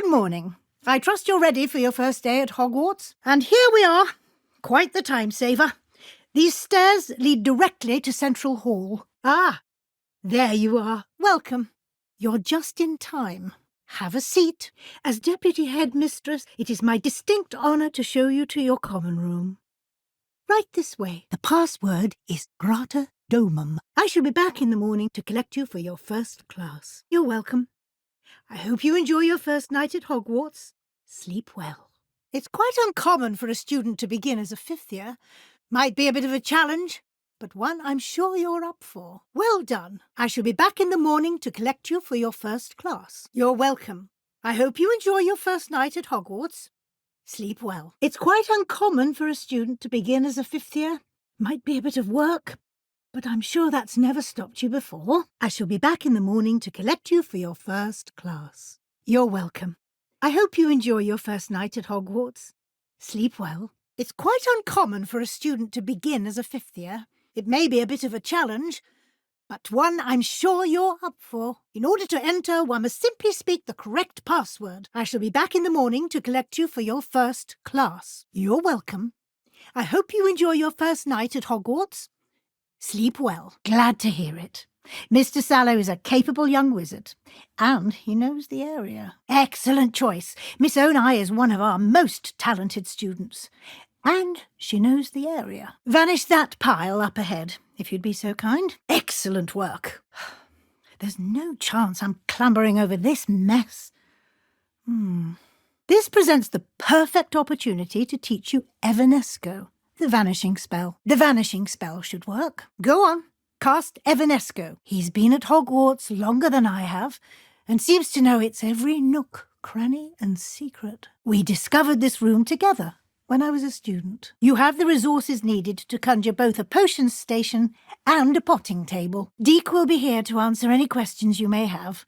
Good morning. I trust you're ready for your first day at Hogwarts. And here we are. Quite the time saver. These stairs lead directly to Central Hall. Ah, there you are. Welcome. You're just in time. Have a seat. As Deputy Headmistress, it is my distinct honour to show you to your common room. Right this way. The password is Grata Domum. I shall be back in the morning to collect you for your first class. You're welcome. I hope you enjoy your first night at Hogwarts. Sleep well. It's quite uncommon for a student to begin as a fifth year. Might be a bit of a challenge, but one I'm sure you're up for. Well done. I shall be back in the morning to collect you for your first class. You're welcome. I hope you enjoy your first night at Hogwarts. Sleep well. It's quite uncommon for a student to begin as a fifth year. Might be a bit of work, but I'm sure that's never stopped you before. I shall be back in the morning to collect you for your first class. You're welcome. I hope you enjoy your first night at Hogwarts. Sleep well. It's quite uncommon for a student to begin as a fifth year. It may be a bit of a challenge, but one I'm sure you're up for. In order to enter, one must simply speak the correct password. I shall be back in the morning to collect you for your first class. You're welcome. I hope you enjoy your first night at Hogwarts. Sleep well. Glad to hear it. Mr. Sallow is a capable young wizard, and he knows the area. Excellent choice. Miss Onai is one of our most talented students, and she knows the area. Vanish that pile up ahead, if you'd be so kind. Excellent work. There's no chance I'm clambering over this mess. This presents the perfect opportunity to teach you Evanesco, the vanishing spell. The vanishing spell should work. Go on. Cast Evanesco. He's been at Hogwarts longer than I have, and seems to know its every nook, cranny, and secret. We discovered this room together when I was a student. You have the resources needed to conjure both a potions station and a potting table. Deek will be here to answer any questions you may have.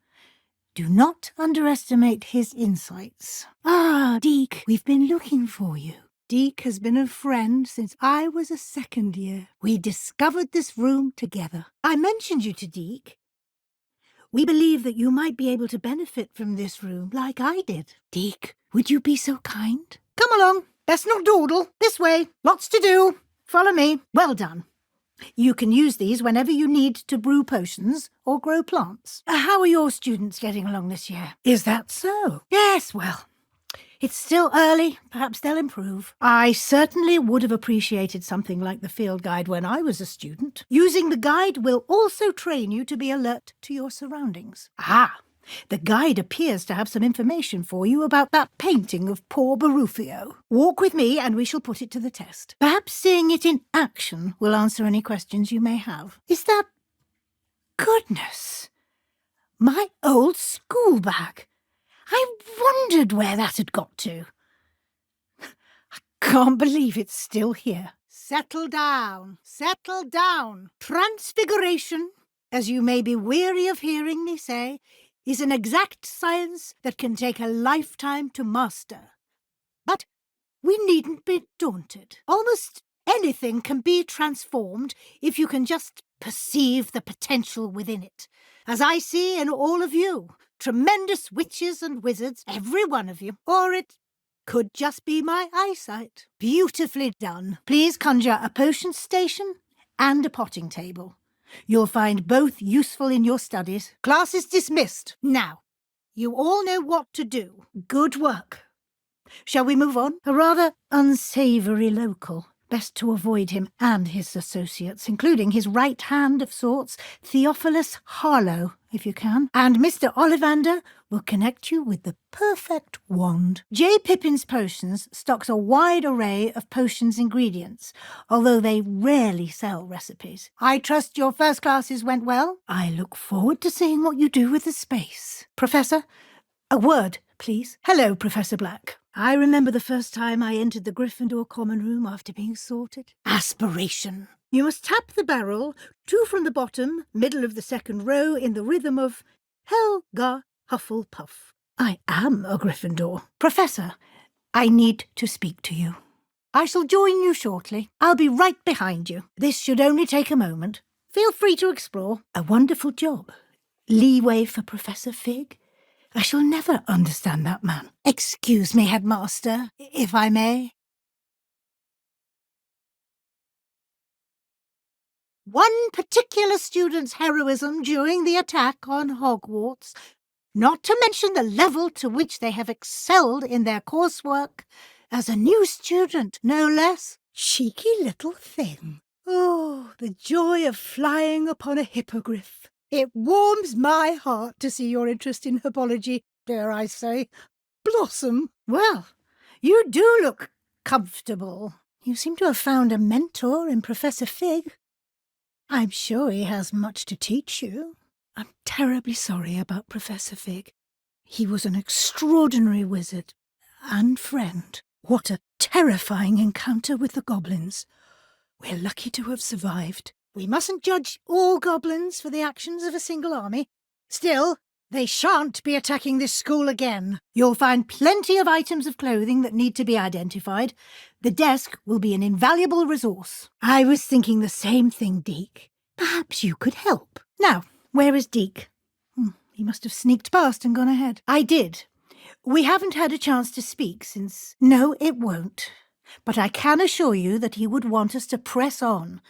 Do not underestimate his insights. Ah, Deek, we've been looking for you. Deek has been a friend since I was a second year. We discovered this room together. I mentioned you to Deek. We believe that you might be able to benefit from this room like I did. Deek, would you be so kind? Come along. Best not dawdle. This way. Lots to do. Follow me. Well done. You can use these whenever you need to brew potions or grow plants. How are your students getting along this year? Is that so? Yes, well, it's still early. Perhaps they'll improve. I certainly would have appreciated something like the field guide when I was a student. Using the guide will also train you to be alert to your surroundings. Ah, the guide appears to have some information for you about that painting of poor Barufio. Walk with me and we shall put it to the test. Perhaps seeing it in action will answer any questions you may have. Is that... Goodness! My old school bag! I wondered where that had got to. I can't believe it's still here. Settle down. Settle down. Transfiguration, as you may be weary of hearing me say, is an exact science that can take a lifetime to master. But we needn't be daunted. Almost anything can be transformed if you can just perceive the potential within it. As I see in all of you, tremendous witches and wizards, every one of you. Or it could just be my eyesight. Beautifully done. Please conjure a potion station and a potting table. You'll find both useful in your studies. Class is dismissed. Now, you all know what to do. Good work. Shall we move on? A rather unsavoury local. Best to avoid him and his associates, including his right hand of sorts, Theophilus Harlow, if you can. And Mr. Ollivander will connect you with the perfect wand. J. Pippin's Potions stocks a wide array of potions ingredients, although they rarely sell recipes. I trust your first classes went well. I look forward to seeing what you do with the space. Professor, a word, please. Hello, Professor Black. I remember the first time I entered the Gryffindor common room after being sorted. Aspiration. You must tap the barrel, 2 from the bottom, middle of the second row, in the rhythm of Helga Hufflepuff. I am a Gryffindor. Professor, I need to speak to you. I shall join you shortly. I'll be right behind you. This should only take a moment. Feel free to explore. A wonderful job. Leeway for Professor Fig. I shall never understand that man. Excuse me, Headmaster, if I may. One particular student's heroism during the attack on Hogwarts, not to mention the level to which they have excelled in their coursework, as a new student, no less. Cheeky little thing. Oh, the joy of flying upon a hippogriff. It warms my heart to see your interest in herbology, dare I say, blossom. Well, you do look comfortable. You seem to have found a mentor in Professor Fig. I'm sure he has much to teach you. I'm terribly sorry about Professor Fig. He was an extraordinary wizard and friend. What a terrifying encounter with the goblins. We're lucky to have survived. We mustn't judge all goblins for the actions of a single army. Still, they shan't be attacking this school again. You'll find plenty of items of clothing that need to be identified. The desk will be an invaluable resource. I was thinking the same thing, Deke. Perhaps you could help. Now, where is Deke? He must have sneaked past and gone ahead. I did. We haven't had a chance to speak since... No, it won't. But I can assure you that he would want us to press on,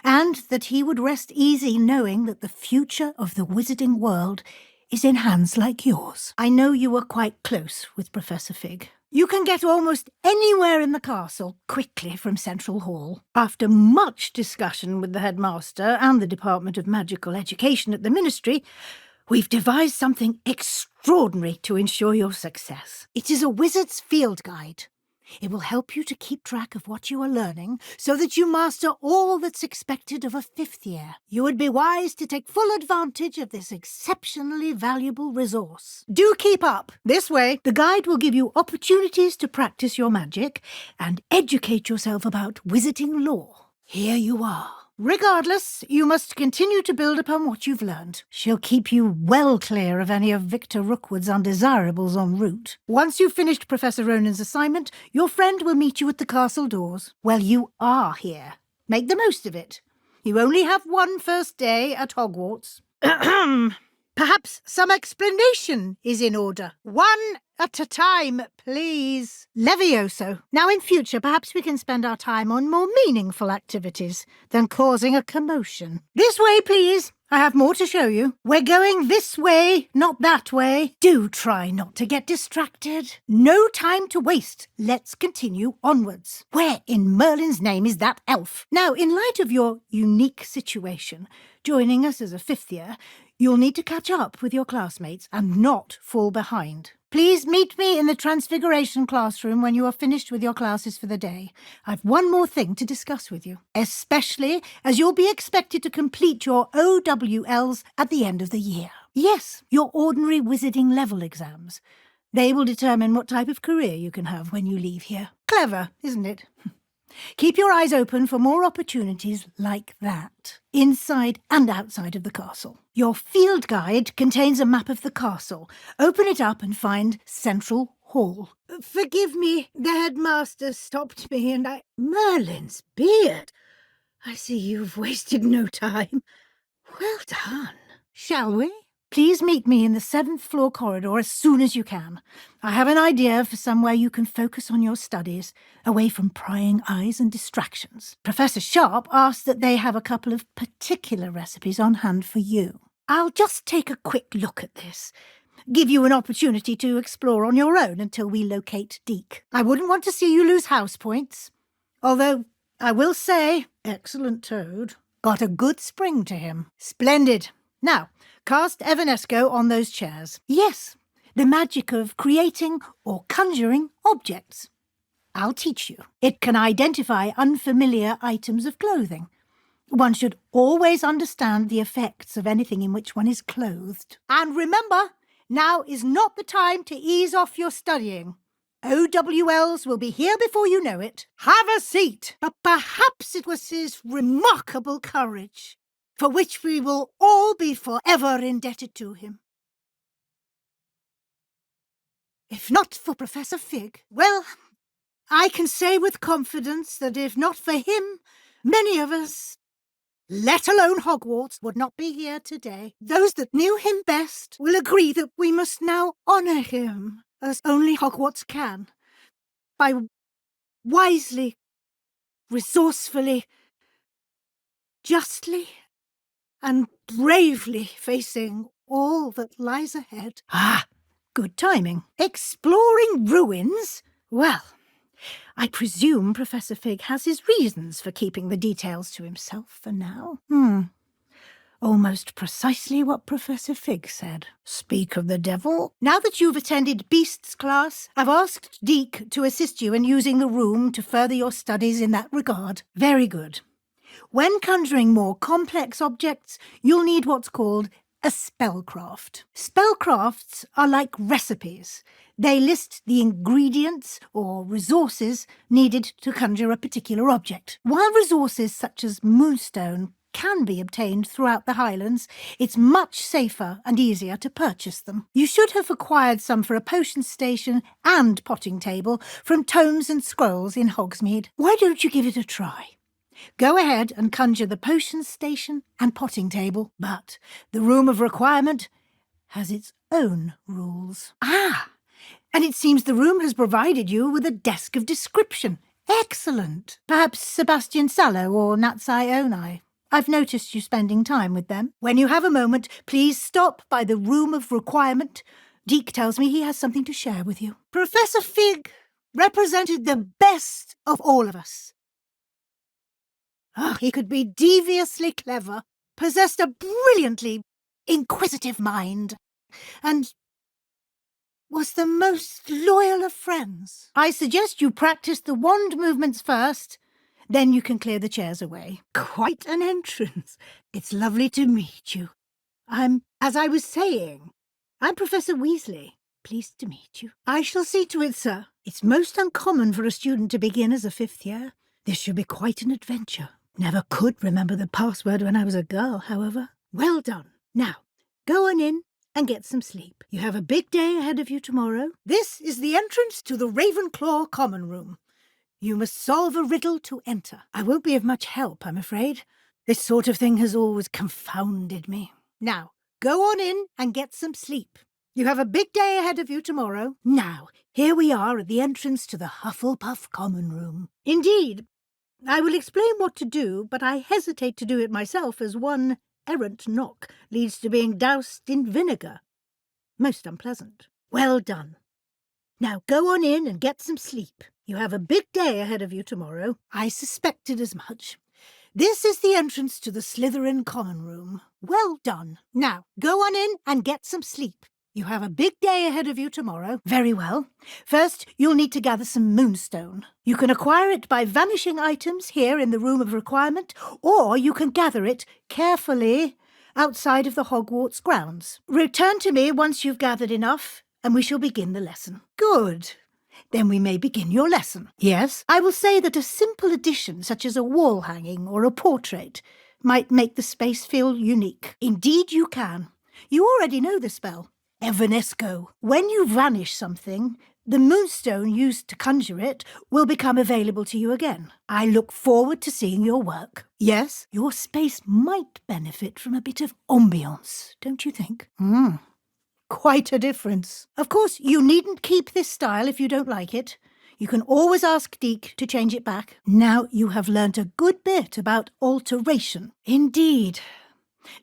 and that he would rest easy knowing that the future of the wizarding world is in hands like yours. I know you were quite close with Professor Fig. You can get almost anywhere in the castle quickly from Central Hall. After much discussion with the headmaster and the Department of Magical Education at the Ministry, we've devised something extraordinary to ensure your success. It is a wizard's field guide. It will help you to keep track of what you are learning so that you master all that's expected of a fifth year. You would be wise to take full advantage of this exceptionally valuable resource. Do keep up. This way, the guide will give you opportunities to practice your magic and educate yourself about wizarding lore. Here you are. Regardless, you must continue to build upon what you've learned. She'll keep you well clear of any of Victor Rookwood's undesirables en route. Once you've finished Professor Ronan's assignment, your friend will meet you at the castle doors. Well, you are here. Make the most of it. You only have one first day at Hogwarts. Perhaps some explanation is in order. One at a time, please. Levioso. Now in future, perhaps we can spend our time on more meaningful activities than causing a commotion. This way, please. I have more to show you. We're going this way, not that way. Do try not to get distracted. No time to waste. Let's continue onwards. Where in Merlin's name is that elf? Now, in light of your unique situation, joining us as a fifth year, you'll need to catch up with your classmates and not fall behind. Please meet me in the Transfiguration classroom when you are finished with your classes for the day. I've one more thing to discuss with you, especially as you'll be expected to complete your OWLs at the end of the year. Yes, your ordinary wizarding level exams. They will determine what type of career you can have when you leave here. Clever, isn't it? Keep your eyes open for more opportunities like that, inside and outside of the castle. Your field guide contains a map of the castle. Open it up and find Central Hall. Forgive me, the headmaster stopped me and Merlin's beard. I see you've wasted no time. Well done. Shall we? Please meet me in the 7th floor corridor as soon as you can. I have an idea for somewhere you can focus on your studies, away from prying eyes and distractions. Professor Sharp asked that they have a couple of particular recipes on hand for you. I'll just take a quick look at this. Give you an opportunity to explore on your own until we locate Deke. I wouldn't want to see you lose house points. Although, I will say, excellent Toad. Got a good spring to him. Splendid. Now, cast Evanesco on those chairs. Yes, the magic of creating or conjuring objects. I'll teach you. It can identify unfamiliar items of clothing. One should always understand the effects of anything in which one is clothed. And remember, now is not the time to ease off your studying. OWLs will be here before you know it. Have a seat. But perhaps it was his remarkable courage, for which we will all be forever indebted to him. If not for Professor Fig, well, I can say with confidence that if not for him, many of us let alone Hogwarts, would not be here today. Those that knew him best will agree that we must now honour him, as only Hogwarts can, by wisely, resourcefully, justly, and bravely facing all that lies ahead. Ah, good timing. Exploring ruins? Well, I presume Professor Fig has his reasons for keeping the details to himself for now. Almost precisely what Professor Fig said. Speak of the devil. Now that you've attended Beasts class, I've asked Deke to assist you in using the room to further your studies in that regard. Very good. When conjuring more complex objects, you'll need what's called a spellcraft. Spellcrafts are like recipes. They list the ingredients or resources needed to conjure a particular object. While resources such as moonstone can be obtained throughout the Highlands, it's much safer and easier to purchase them. You should have acquired some for a potion station and potting table from tomes and scrolls in Hogsmeade. Why don't you give it a try? Go ahead and conjure the potion station and potting table, but the room of requirement has its own rules. And it seems the room has provided you with a desk of description. Excellent. Perhaps Sebastian Sallow or Natsai Onai. I've noticed you spending time with them. When you have a moment, please stop by the room of requirement. Deke tells me he has something to share with you. Professor Fig represented the best of all of us. He could be deviously clever, possessed a brilliantly inquisitive mind, and was the most loyal of friends. I suggest you practice the wand movements first, then you can clear the chairs away. Quite an entrance. It's lovely to meet you. As I was saying, I'm Professor Weasley. Pleased to meet you. I shall see to it, sir. It's most uncommon for a student to begin as a 5th year. This should be quite an adventure. Never could remember the password when I was a girl, however. Well done. Now, go on in and get some sleep. You have a big day ahead of you tomorrow. This is the entrance to the Ravenclaw Common Room. You must solve a riddle to enter. I won't be of much help, I'm afraid. This sort of thing has always confounded me. Now, go on in and get some sleep. You have a big day ahead of you tomorrow. Now, here we are at the entrance to the Hufflepuff Common Room. Indeed, I will explain what to do, but I hesitate to do it myself, as one errant knock leads to being doused in vinegar. Most unpleasant. Well done. Now go on in and get some sleep. You have a big day ahead of you tomorrow. I suspected as much. This is the entrance to the Slytherin Common Room. Well done. Now go on in and get some sleep. You have a big day ahead of you tomorrow. Very well. First, you'll need to gather some moonstone. You can acquire it by vanishing items here in the room of requirement, or you can gather it carefully outside of the Hogwarts grounds. Return to me once you've gathered enough, and we shall begin the lesson. Good. Then we may begin your lesson. Yes, I will say that a simple addition, such as a wall hanging or a portrait, might make the space feel unique. Indeed you can. You already know the spell. Evanesco. When you vanish something, the moonstone used to conjure it will become available to you again. I look forward to seeing your work. Yes, your space might benefit from a bit of ambiance, don't you think? Quite a difference. Of course, you needn't keep this style if you don't like it. You can always ask Deke to change it back. Now you have learnt a good bit about alteration. Indeed.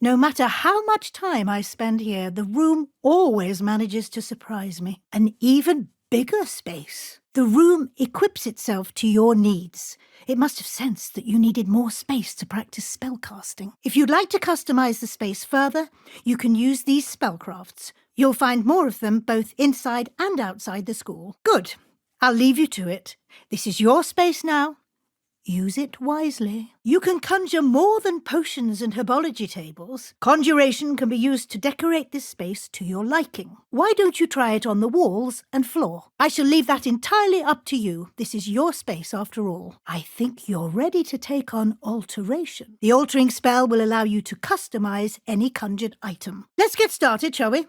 No matter how much time I spend here, the room always manages to surprise me. An even bigger space. The room equips itself to your needs. It must have sensed that you needed more space to practice spellcasting. If you'd like to customize the space further, you can use these spellcrafts. You'll find more of them both inside and outside the school. Good. I'll leave you to it. This is your space now. Use it wisely. You can conjure more than potions and herbology tables. Conjuration can be used to decorate this space to your liking. Why don't you try it on the walls and floor? I shall leave that entirely up to you. This is your space after all. I think you're ready to take on alteration. The altering spell will allow you to customize any conjured item. Let's get started, shall we?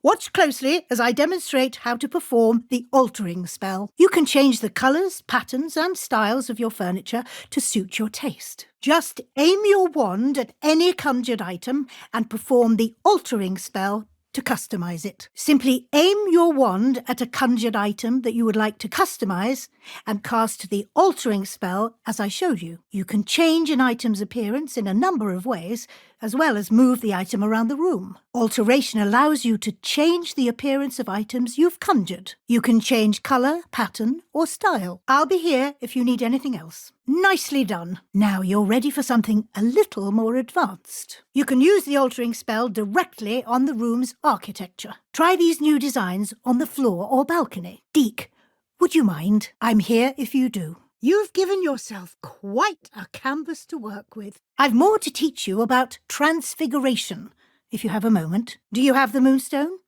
Watch closely as I demonstrate how to perform the altering spell. You can change the colours, patterns and styles of your furniture to suit your taste. Just aim your wand at any conjured item and perform the altering spell to customise it. Simply aim your wand at a conjured item that you would like to customise and cast the altering spell as I showed you. You can change an item's appearance in a number of ways, as well as move the item around the room. Alteration allows you to change the appearance of items you've conjured. You can change colour, pattern or style. I'll be here if you need anything else. Nicely done. Now you're ready for something a little more advanced. You can use the altering spell directly on the room's architecture. Try these new designs on the floor or balcony. Deke, would you mind? I'm here if you do. You've given yourself quite a canvas to work with. I've more to teach you about transfiguration, if you have a moment. Do you have the moonstone?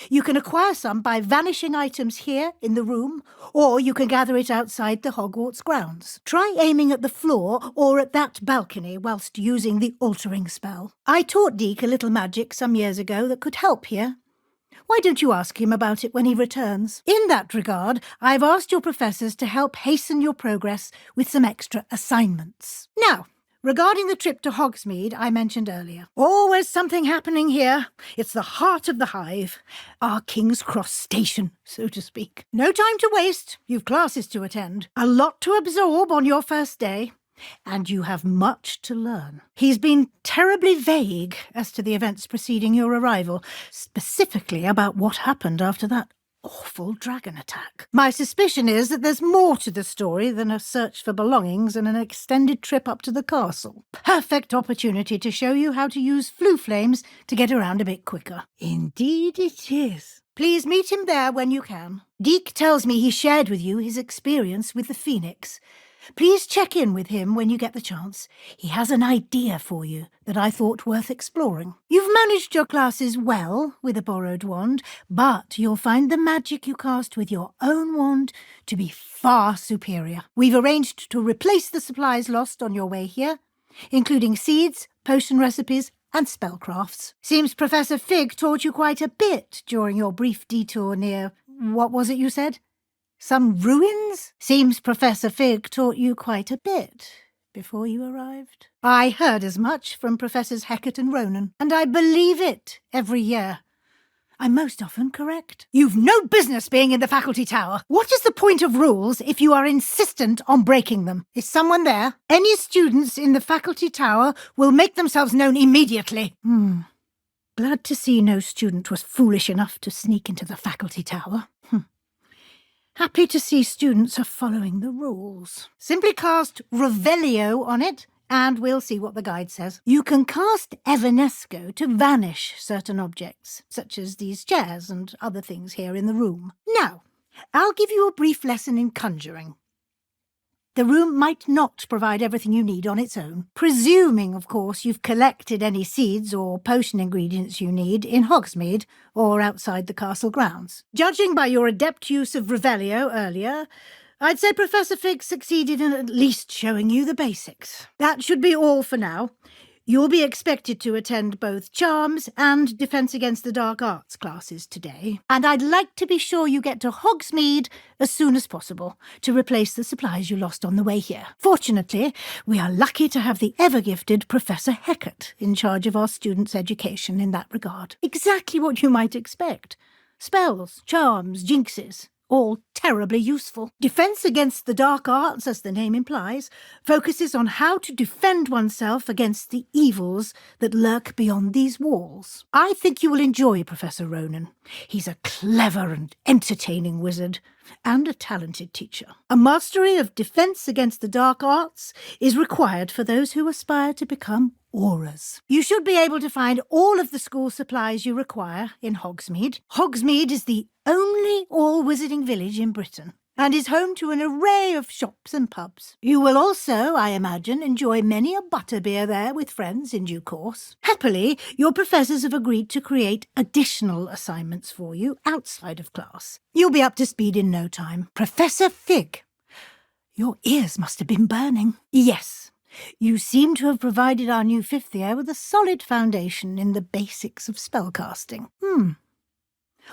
You can acquire some by vanishing items here in the room, or you can gather it outside the Hogwarts grounds. Try aiming at the floor or at that balcony whilst using the altering spell. I taught Deke a little magic some years ago that could help here. Why don't you ask him about it when he returns? In that regard, I've asked your professors to help hasten your progress with some extra assignments. Now, regarding the trip to Hogsmeade I mentioned earlier. Always something happening here. It's the heart of the hive. Our King's Cross station, so to speak. No time to waste. You've classes to attend. A lot to absorb on your first day. And you have much to learn. He's been terribly vague as to the events preceding your arrival, specifically about what happened after that awful dragon attack. My suspicion is that there's more to the story than a search for belongings and an extended trip up to the castle. Perfect opportunity to show you how to use flue flames to get around a bit quicker. Indeed it is. Please meet him there when you can. Deke tells me he shared with you his experience with the Phoenix. Please check in with him when you get the chance. He has an idea for you that I thought worth exploring. You've managed your classes well with a borrowed wand, but you'll find the magic you cast with your own wand to be far superior. We've arranged to replace the supplies lost on your way here, including seeds, potion recipes, and spellcrafts. Seems Professor Fig taught you quite a bit during your brief detour near... what was it you said? Some ruins? Seems Professor Fig taught you quite a bit before you arrived. I heard as much from Professors Hecat and Ronan, and I believe it every year. I'm most often correct. You've no business being in the faculty tower. What is the point of rules if you are insistent on breaking them? Is someone there? Any students in the faculty tower will make themselves known immediately. Glad to see no student was foolish enough to sneak into the faculty tower. Happy to see students are following the rules. Simply cast Revelio on it, and we'll see what the guide says. You can cast Evanesco to vanish certain objects, such as these chairs and other things here in the room. Now, I'll give you a brief lesson in conjuring. The room might not provide everything you need on its own, presuming, of course, you've collected any seeds or potion ingredients you need in Hogsmeade or outside the castle grounds. Judging by your adept use of Revelio earlier, I'd say Professor Fig succeeded in at least showing you the basics. That should be all for now. You'll be expected to attend both Charms and Defense Against the Dark Arts classes today, and I'd like to be sure you get to Hogsmeade as soon as possible to replace the supplies you lost on the way here. Fortunately, we are lucky to have the ever-gifted Professor Hecat in charge of our students' education in that regard. Exactly what you might expect. Spells, charms, jinxes. All terribly useful. Defense Against the Dark Arts, as the name implies, focuses on how to defend oneself against the evils that lurk beyond these walls. I think you will enjoy Professor Ronan. He's a clever and entertaining wizard, and a talented teacher. A mastery of Defense Against the Dark Arts is required for those who aspire to become auras. You should be able to find all of the school supplies you require in Hogsmeade. Hogsmeade is the only all-wizarding village in Britain, and is home to an array of shops and pubs. You will also, I imagine, enjoy many a butterbeer there with friends in due course. Happily, your professors have agreed to create additional assignments for you outside of class. You'll be up to speed in no time. Professor Fig, your ears must have been burning. Yes, you seem to have provided our new fifth year with a solid foundation in the basics of spellcasting.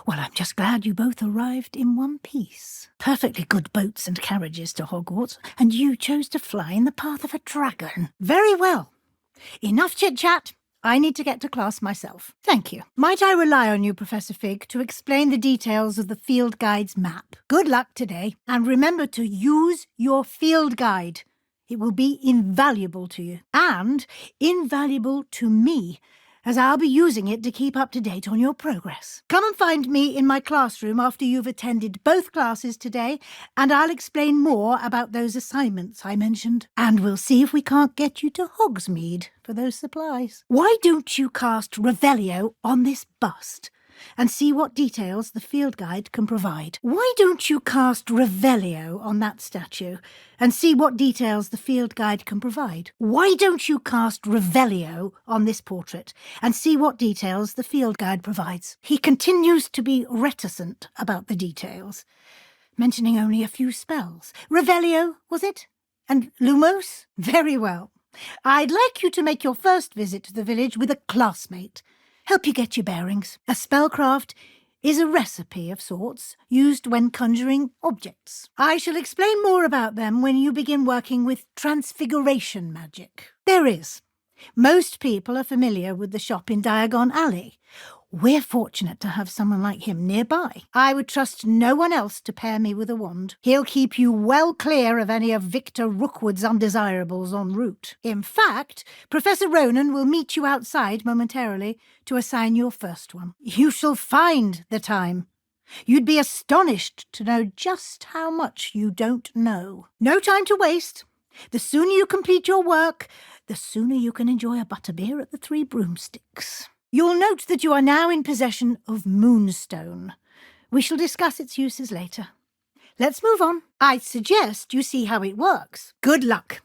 Well, I'm just glad you both arrived in one piece. Perfectly good boats and carriages to Hogwarts, and you chose to fly in the path of a dragon. Very well. Enough chit-chat. I need to get to class myself. Thank you. Might I rely on you, Professor Fig, to explain the details of the field guide's map? Good luck today, and remember to use your field guide. It will be invaluable to you, and invaluable to me, as I'll be using it to keep up to date on your progress. Come and find me in my classroom after you've attended both classes today, and I'll explain more about those assignments I mentioned. And we'll see if we can't get you to Hogsmeade for those supplies. Why don't you cast Revelio on this bust and see what details the field guide can provide? Why don't you cast Revelio on that statue and see what details the field guide can provide? Why don't you cast Revelio on this portrait and see what details the field guide provides? He continues to be reticent about the details, mentioning only a few spells. Revelio, was it? And Lumos? Very well. I'd like you to make your first visit to the village with a classmate. Help you get your bearings. A spellcraft is a recipe of sorts used when conjuring objects. I shall explain more about them when you begin working with transfiguration magic. There is. Most people are familiar with the shop in Diagon Alley. We're fortunate to have someone like him nearby. I would trust no one else to pair me with a wand. He'll keep you well clear of any of Victor Rookwood's undesirables en route. In fact, Professor Ronan will meet you outside momentarily to assign your first one. You shall find the time. You'd be astonished to know just how much you don't know. No time to waste. The sooner you complete your work, the sooner you can enjoy a butterbeer at the Three Broomsticks. You'll note that you are now in possession of Moonstone. We shall discuss its uses later. Let's move on. I suggest you see how it works. Good luck.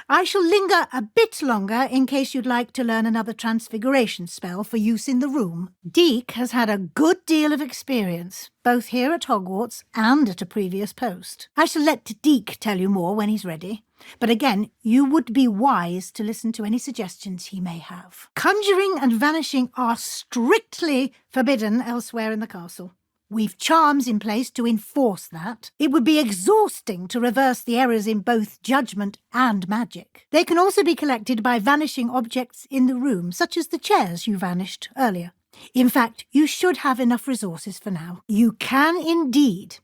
I shall linger a bit longer in case you'd like to learn another transfiguration spell for use in the room. Deek has had a good deal of experience, both here at Hogwarts and at a previous post. I shall let Deek tell you more when he's ready. But again, you would be wise to listen to any suggestions he may have. Conjuring and vanishing are strictly forbidden elsewhere in the castle. We've charms in place to enforce that. It would be exhausting to reverse the errors in both judgment and magic. They can also be collected by vanishing objects in the room, such as the chairs you vanished earlier. In fact, you should have enough resources for now. You can indeed.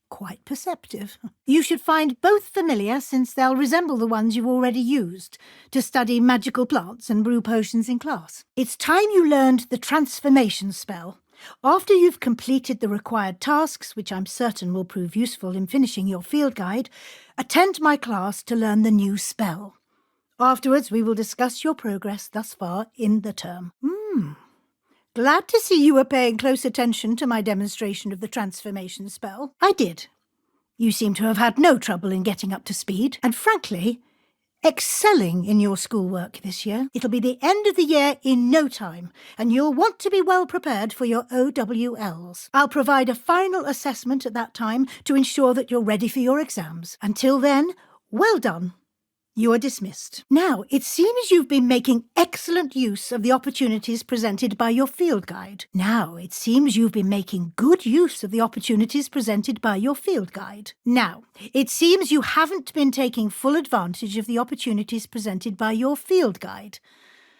Quite perceptive. You should find both familiar, since they'll resemble the ones you've already used to study magical plants and brew potions in class. It's time you learned the transformation spell. After you've completed the required tasks, which I'm certain will prove useful in finishing your field guide, attend my class to learn the new spell. Afterwards, we will discuss your progress thus far in the term. Glad to see you were paying close attention to my demonstration of the transformation spell. I did. You seem to have had no trouble in getting up to speed, and frankly, excelling in your schoolwork this year. It'll be the end of the year in no time, and you'll want to be well prepared for your OWLs. I'll provide a final assessment at that time to ensure that you're ready for your exams. Until then, well done. You are dismissed. Now, it seems you've been making excellent use of the opportunities presented by your field guide. Now, it seems you've been making good use of the opportunities presented by your field guide. Now, it seems you haven't been taking full advantage of the opportunities presented by your field guide.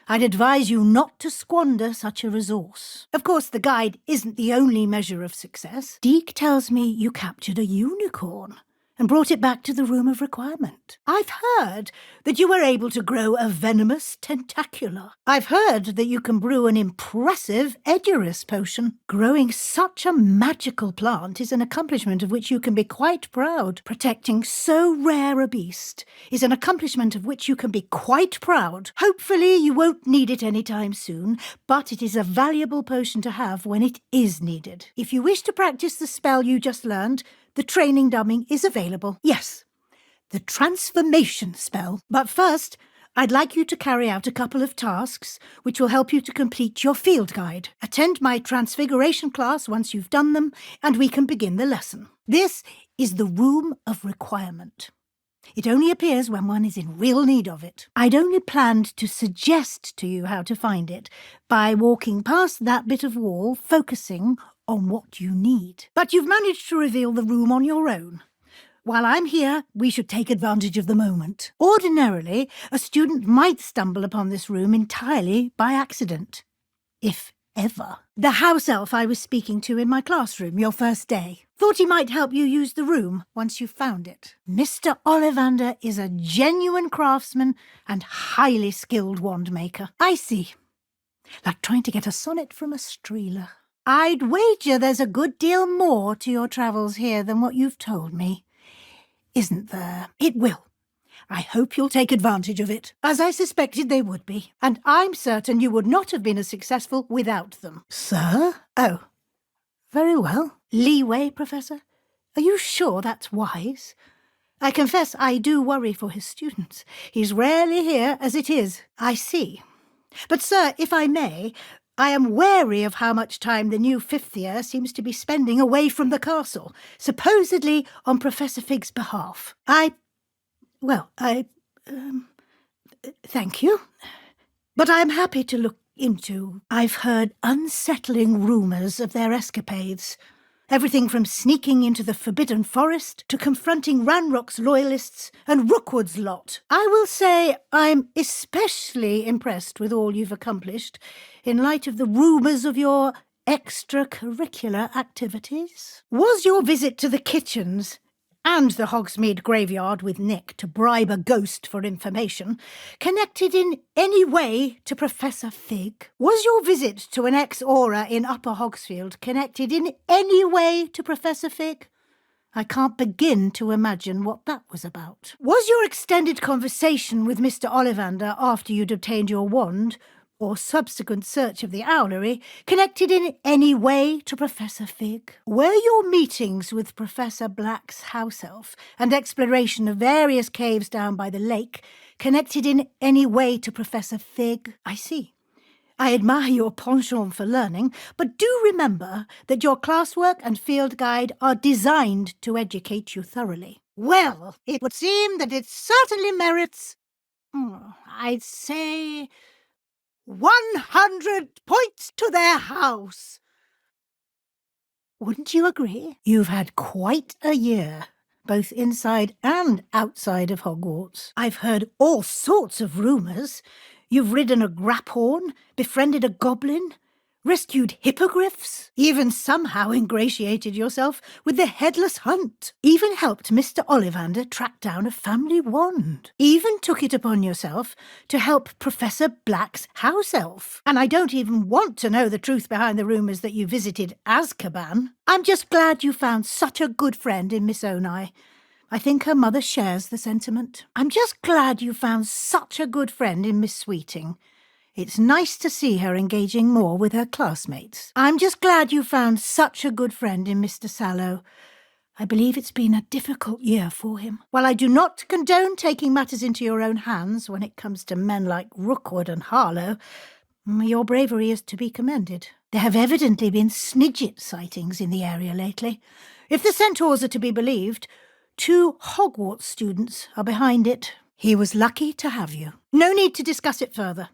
I'd advise you not to squander such a resource. Of course, the guide isn't the only measure of success. Deek tells me you captured a unicorn and brought it back to the room of requirement. I've heard that you were able to grow a venomous tentacula. I've heard that you can brew an impressive Edurus potion. Growing such a magical plant is an accomplishment of which you can be quite proud. Protecting so rare a beast is an accomplishment of which you can be quite proud. Hopefully you won't need it anytime soon, but it is a valuable potion to have when it is needed. If you wish to practice the spell you just learned, the training dummy is available. Yes, the transformation spell. But first, I'd like you to carry out a couple of tasks which will help you to complete your field guide. Attend my transfiguration class once you've done them, and we can begin the lesson. This is the room of requirement. It only appears when one is in real need of it. I'd only planned to suggest to you how to find it by walking past that bit of wall, focusing on what you need. But you've managed to reveal the room on your own. While I'm here, we should take advantage of the moment. Ordinarily, a student might stumble upon this room entirely by accident. If ever. The house elf I was speaking to in my classroom your first day thought he might help you use the room once you found it. Mr. Ollivander is a genuine craftsman and highly skilled wand maker. I see. Like trying to get a sonnet from a streeler. I'd wager there's a good deal more to your travels here than what you've told me. Isn't there? It will. I hope you'll take advantage of it, as I suspected they would be, and I'm certain you would not have been as successful without them. Sir? Oh, very well. Leeway, Professor? Are you sure that's wise? I confess I do worry for his students. He's rarely here as it is. I see. But, sir, if I may, I am wary of how much time the new fifth year seems to be spending away from the castle, supposedly on Professor Fig's behalf. Thank you. But I am happy to look into. I've heard unsettling rumours of their escapades. Everything from sneaking into the Forbidden Forest to confronting Ranrock's loyalists and Rookwood's lot. I will say I'm especially impressed with all you've accomplished in light of the rumours of your extracurricular activities. Was your visit to the kitchens and the Hogsmeade graveyard with Nick to bribe a ghost for information connected in any way to Professor Fig? Was your visit to an ex-aura in Upper Hogsfield connected in any way to Professor Fig? I can't begin to imagine what that was about. Was your extended conversation with Mr. Ollivander after you'd obtained your wand, or subsequent search of the owlery, connected in any way to Professor Fig? Were your meetings with Professor Black's house elf and exploration of various caves down by the lake connected in any way to Professor Fig? I see. I admire your penchant for learning, but do remember that your classwork and field guide are designed to educate you thoroughly. Well, it would seem that it certainly merits, I'd say, 100 points to their house. Wouldn't you agree? You've had quite a year, both inside and outside of Hogwarts. I've heard all sorts of rumours. You've ridden a graphorn, befriended a goblin, rescued hippogriffs, even somehow ingratiated yourself with the Headless Hunt, even helped Mr. Ollivander track down a family wand, even took it upon yourself to help Professor Black's house elf. And I don't even want to know the truth behind the rumours that you visited Azkaban. I'm just glad you found such a good friend in Miss Onai. I think her mother shares the sentiment. I'm just glad you found such a good friend in Miss Sweeting. It's nice to see her engaging more with her classmates. I'm just glad you found such a good friend in Mr. Sallow. I believe it's been a difficult year for him. While I do not condone taking matters into your own hands when it comes to men like Rookwood and Harlow, your bravery is to be commended. There have evidently been Snidget sightings in the area lately. If the centaurs are to be believed, 2 Hogwarts students are behind it. He was lucky to have you. No need to discuss it further.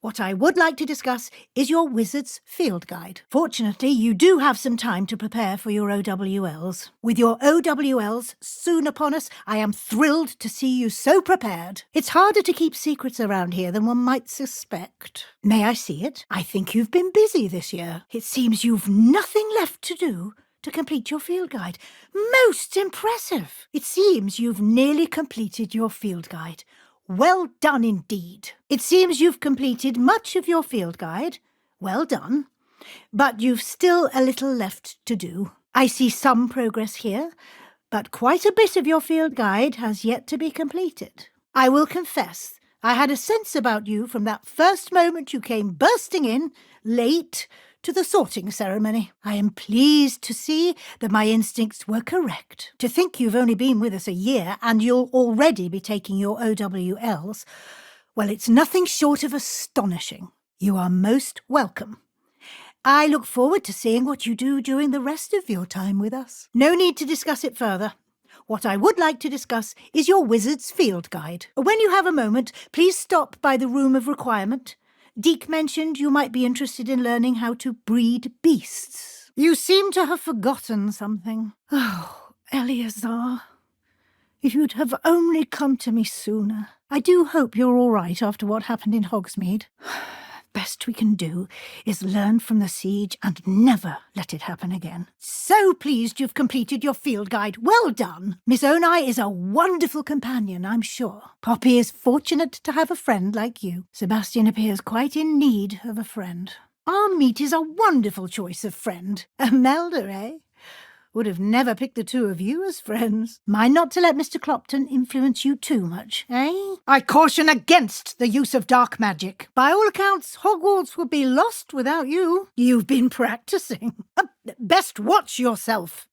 What I would like to discuss is your Wizard's Field Guide. Fortunately, you do have some time to prepare for your OWLs. With your OWLs soon upon us, I am thrilled to see you so prepared. It's harder to keep secrets around here than one might suspect. May I see it? I think you've been busy this year. It seems you've nothing left to do to complete your field guide. Most impressive. It seems you've nearly completed your field guide. Well done indeed. It seems you've completed much of your field guide. Well done. But you've still a little left to do. I see some progress here, but quite a bit of your field guide has yet to be completed. I will confess, I had a sense about you from that first moment you came bursting in, late, to the sorting ceremony. I am pleased to see that my instincts were correct. To think you've only been with us a year and you'll already be taking your OWLs, well, it's nothing short of astonishing. You are most welcome. I look forward to seeing what you do during the rest of your time with us. No need to discuss it further. What I would like to discuss is your wizard's field guide. When you have a moment, please stop by the room of requirement. Deke mentioned you might be interested in learning how to breed beasts. You seem to have forgotten something. Oh, Eleazar, if you'd have only come to me sooner. I do hope you're all right after what happened in Hogsmeade. Best we can do is learn from the siege and never let it happen again. So pleased you've completed your field guide. Well done. Miss Onai is a wonderful companion, I'm sure. Poppy is fortunate to have a friend like you. Sebastian appears quite in need of a friend. Armite is a wonderful choice of friend. Imelda, eh? Would have never picked the two of you as friends. Mind not to let Mr. Clopton influence you too much, eh? I caution against the use of dark magic. By all accounts, Hogwarts would be lost without you. You've been practicing. Best watch yourself.